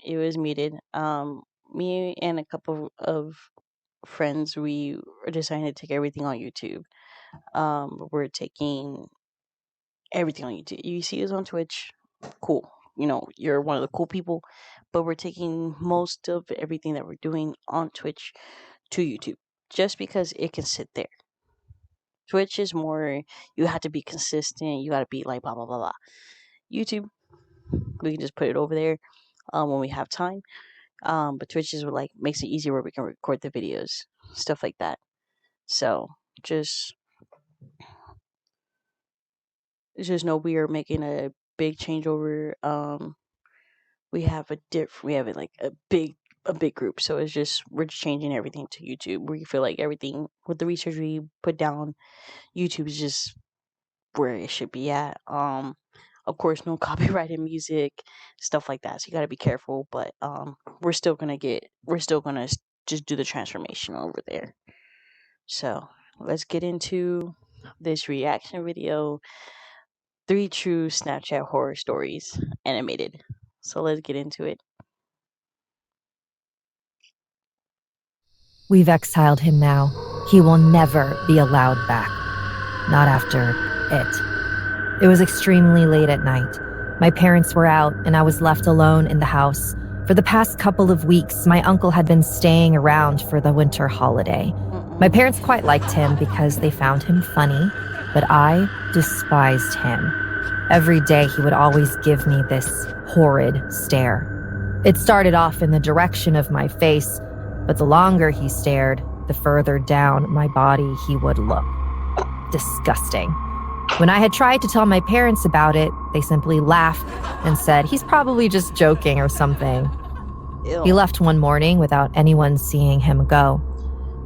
It was muted. Me and a couple of friends, we decided to take everything on YouTube. We're taking everything on YouTube. You see us on Twitch, cool. You know, you're one of the cool people, but we're taking most of everything that we're doing on Twitch to YouTube just because it can sit there. Twitch is more, you have to be consistent, you got to be like blah, blah, blah, blah. YouTube, we can just put it over there when we have time. But Twitch is like makes it easier where we can record the videos, stuff like that. So just just know we are making a big changeover. We have like a big group, so it's just we're just changing everything to YouTube. We feel like everything with the research we put down, YouTube is just where it should be at. Of course, no copyrighted music, stuff like that. So you got to be careful. But we're still gonna just do the transformation over there. So let's get into this reaction video: three true Snapchat horror stories animated. So let's get into it. We've exiled him now. He will never be allowed back. Not after it. It was extremely late at night. My parents were out, and I was left alone in the house. For the past couple of weeks, my uncle had been staying around for the winter holiday. My parents quite liked him because they found him funny, but I despised him. Every day he would always give me this horrid stare. It started off in the direction of my face, but the longer he stared, the further down my body he would look. Disgusting. When I had tried to tell my parents about it, they simply laughed and said he's probably just joking or something. Ew. He left one morning without anyone seeing him go.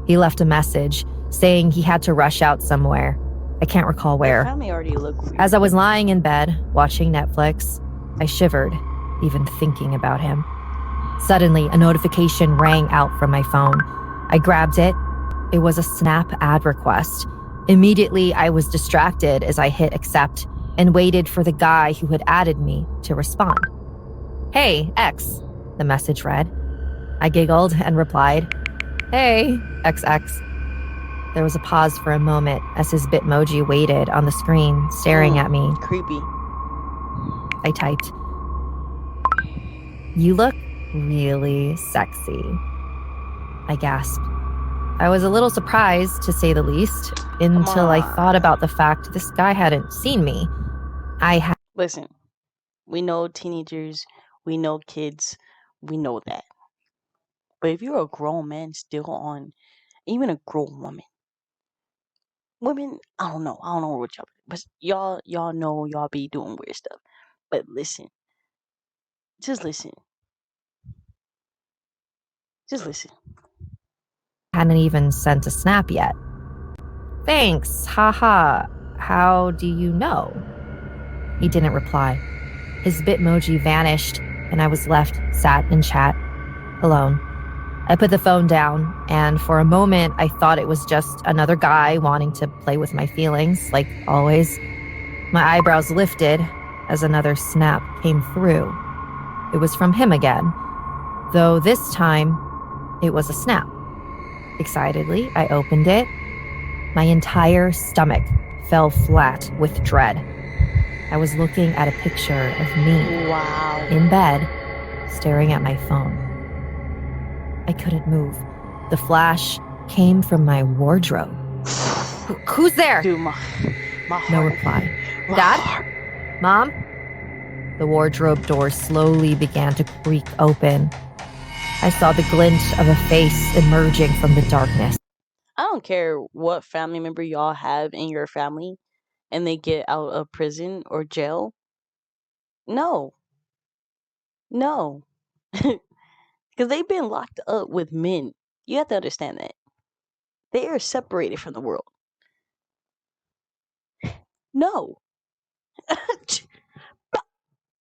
He left a message saying he had to rush out somewhere. I can't recall where. Family already look weird. As I was lying in bed, watching Netflix, I shivered, even thinking about him. Suddenly, a notification rang out from my phone. I grabbed it. It was a Snap ad request. Immediately, I was distracted as I hit accept and waited for the guy who had added me to respond. "Hey, X," the message read. I giggled and replied, "Hey, XX." There was a pause for a moment as his Bitmoji waited on the screen, staring at me. Creepy. I typed, "You look really sexy." I gasped. I was a little surprised, to say the least, until I thought about the fact this guy hadn't seen me. Listen, we know teenagers, we know kids, we know that. But if you're a grown man still on, even a grown women, I don't know what y'all, but y'all know y'all be doing weird stuff. But listen, just listen, just listen. Hadn't even sent a snap yet. "Thanks, haha. How do you know?" He didn't reply. His Bitmoji vanished, and I was left sat in chat, alone. I put the phone down, and for a moment, I thought it was just another guy wanting to play with my feelings, like always. My eyebrows lifted as another snap came through. It was from him again, though this time, it was a snap. Excitedly, I opened it. My entire stomach fell flat with dread. I was looking at a picture of me. Wow. In bed, staring at my phone. I couldn't move. The flash came from my wardrobe. "Who's there?" Dude, my heart. No reply. My "Dad? heart. Mom?" The wardrobe door slowly began to creak open. I saw the glint of a face emerging from the darkness. I don't care what family member y'all have in your family and they get out of prison or jail. No. No. Because they've been locked up with men. You have to understand that. They are separated from the world. No.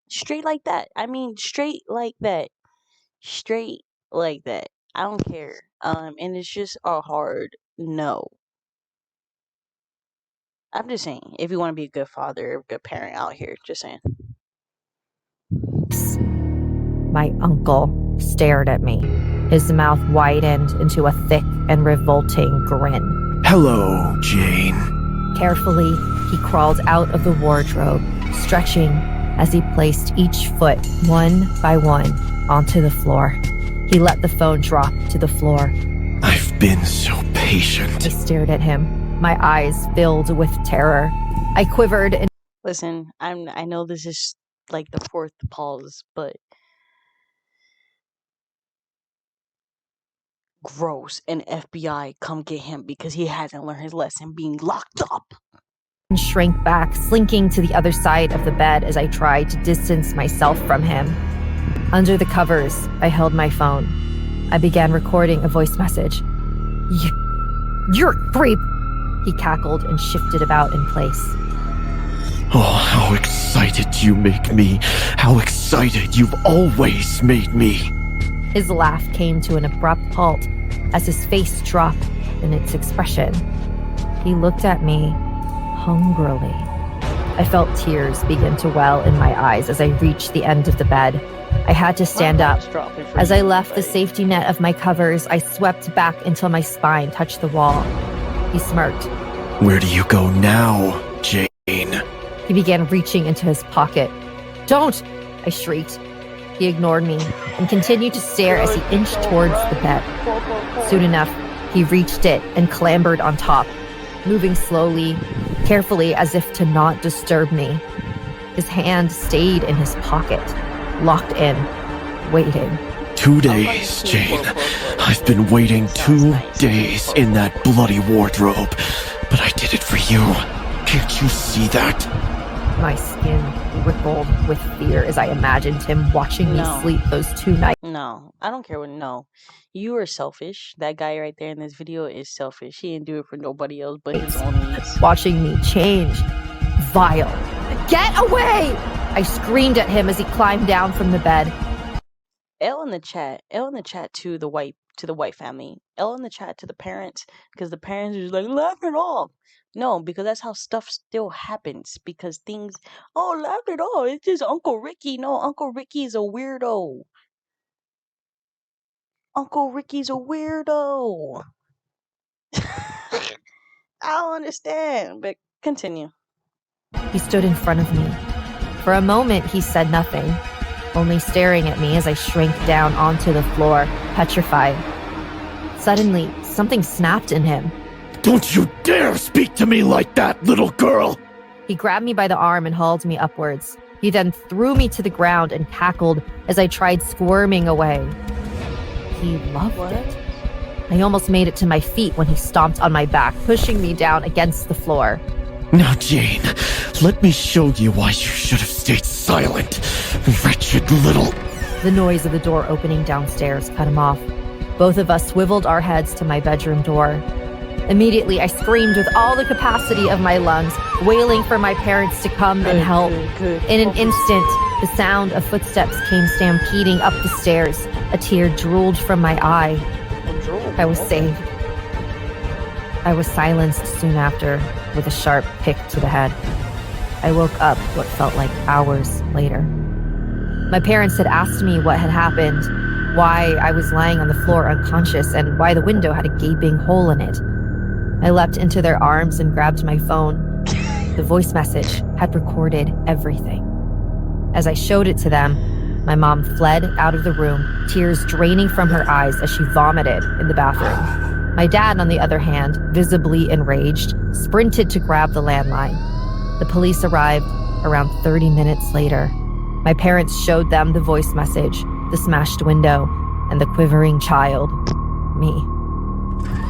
Straight like that. I mean, straight like that. Straight like that. I don't care. And it's just a hard no. I'm just saying, if you want to be a good father, a good parent out here, just saying. My uncle stared at me. His mouth widened into a thick and revolting grin. Hello, Jane. Carefully, he crawled out of the wardrobe, stretching as he placed each foot one by one onto the floor. He let the phone drop to the floor. I've been so patient. I stared at him, my eyes filled with terror. I quivered and Listen, I know this is like the fourth pause, but gross. And FBI come get him because he hasn't learned his lesson being locked up. shrank back, slinking to the other side of the bed as I tried to distance myself from him. Under the covers, I held my phone. I began recording a voice message. You're a creep, he cackled and shifted about in place. Oh, how excited you make me. How excited you've always made me. His laugh came to an abrupt halt as his face dropped in its expression. He looked at me hungrily. I felt tears begin to well in my eyes as I reached the end of the bed. I had to stand up. As I left the safety net of my covers, I swept back until my spine touched the wall. He smirked. Where do you go now, Jane? He began reaching into his pocket. Don't! I shrieked. He ignored me and continued to stare as he inched towards the bed. Soon enough, he reached it and clambered on top, moving slowly, carefully as if to not disturb me. His hand stayed in his pocket, locked in, waiting. 2 days, Jane. I've been waiting 2 days in that bloody wardrobe, but I did it for you. Can't you see that? My skin rippled with fear as I imagined him watching me sleep those 2 nights. No, I don't care what. No, you are selfish. That guy right there in this video is selfish. He didn't do it for nobody else but his own needs. Watching me change. Vile. Get away! I screamed at him as he climbed down from the bed. L in the chat to the white family. L in the chat to the parents, because the parents are just like, laugh it off. No, because that's how stuff still happens. Because things, oh, laugh it off. It's just Uncle Ricky. No, Uncle Ricky is a weirdo. Uncle Ricky's a weirdo. I don't understand, but continue. He stood in front of me. For a moment, he said nothing, only staring at me as I shrank down onto the floor, petrified. Suddenly, something snapped in him. Don't you dare speak to me like that, little girl! He grabbed me by the arm and hauled me upwards. He then threw me to the ground and cackled as I tried squirming away. He loved it. I almost made it to my feet when he stomped on my back, pushing me down against the floor. Now, Jane, let me show you why you should have stayed silent, wretched little... The noise of the door opening downstairs cut him off. Both of us swiveled our heads to my bedroom door. Immediately, I screamed with all the capacity of my lungs, wailing for my parents to come and help. In an instant, the sound of footsteps came stampeding up the stairs. A tear drooled from my eye. I was saved. I was silenced soon after, with a sharp pick to the head. I woke up what felt like hours later. My parents had asked me what had happened, why I was lying on the floor unconscious, and why the window had a gaping hole in it. I leapt into their arms and grabbed my phone. The voice message had recorded everything. As I showed it to them, my mom fled out of the room, tears draining from her eyes as she vomited in the bathroom. My dad, on the other hand, visibly enraged, sprinted to grab the landline. The police arrived around 30 minutes later. My parents showed them the voice message, the smashed window, and the quivering child, me.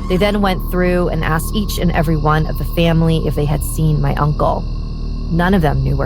They then went through and asked each and every one of the family if they had seen my uncle. None of them knew where